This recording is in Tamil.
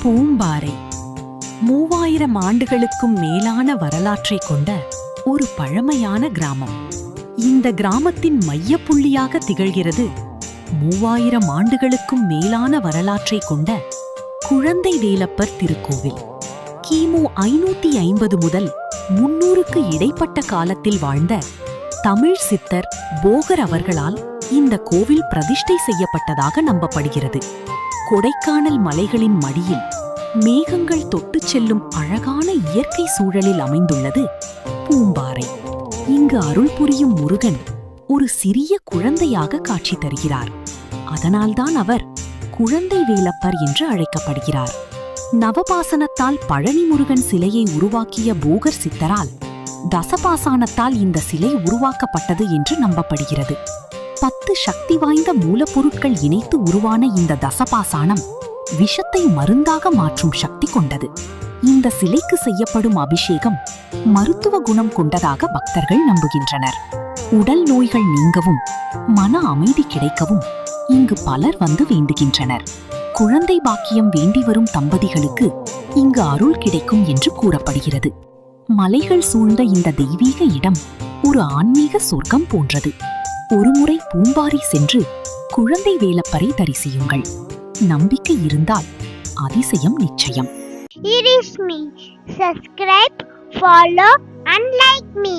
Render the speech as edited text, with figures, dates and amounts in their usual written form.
பூம்பாறை 3000 ஆண்டுகளுக்கும் மேலான வரலாற்றை கொண்ட ஒரு பழமையான கிராமம். இந்த கிராமத்தின் மையப்புள்ளியாக திகழ்கிறது 3000 ஆண்டுகளுக்கும் மேலான வரலாற்றை கொண்ட குழந்தை வேலப்பர் திருக்கோவில். கிமு 550 முதல் 300க்கு இடைப்பட்ட காலத்தில் வாழ்ந்த தமிழ் சித்தர் போகர் அவர்களால் இந்த கோவில் பிரதிஷ்டை செய்யப்பட்டதாக நம்பப்படுகிறது. கொடைக்கானல் மலைகளின் மடியில் மேகங்கள் தொட்டுச் செல்லும் அழகான இயற்கை சூழலில் அமைந்துள்ளது பூம்பாறை. இங்கு அருள் புரியும் முருகன் ஒரு சிறிய குழந்தையாக காட்சி தருகிறார். அதனால்தான் அவர் குழந்தை வேலப்பர் என்று அழைக்கப்படுகிறார். நவபாசனத்தால் பழனி முருகன் சிலையை உருவாக்கிய போகர் சித்தரால் தசபாசானத்தால் இந்த சிலை உருவாக்கப்பட்டது என்று நம்பப்படுகிறது. 10 சக்தி வாய்ந்த மூலப்பொருட்கள் இணைத்து உருவான இந்த தசபாசானம் விஷத்தை மருந்தாக மாற்றும் சக்தி கொண்டது. இந்த சிலைக்கு செய்யப்படும் அபிஷேகம் மருத்துவ குணம் கொண்டதாக பக்தர்கள் நம்புகின்றனர். உடல் நோய்கள் நீங்கவும் மன அமைதி கிடைக்கவும் இங்கு பலர் வந்து வேண்டுகின்றனர். குழந்தை பாக்கியம் வேண்டி வரும் தம்பதிகளுக்கு இங்கு அருள் கிடைக்கும் என்று கூறப்படுகிறது. மலைகள் சூழ்ந்த இந்த தெய்வீக இடம் ஒரு ஆன்மீக சொர்க்கம் போன்றது. ஒருமுறை பூம்பாறை சென்று குழந்தை வேலப்பரை தரிசியுங்கள். நம்பிக்கை இருந்தால் அதிசயம் நிச்சயம். It is me. Subscribe, follow and like me.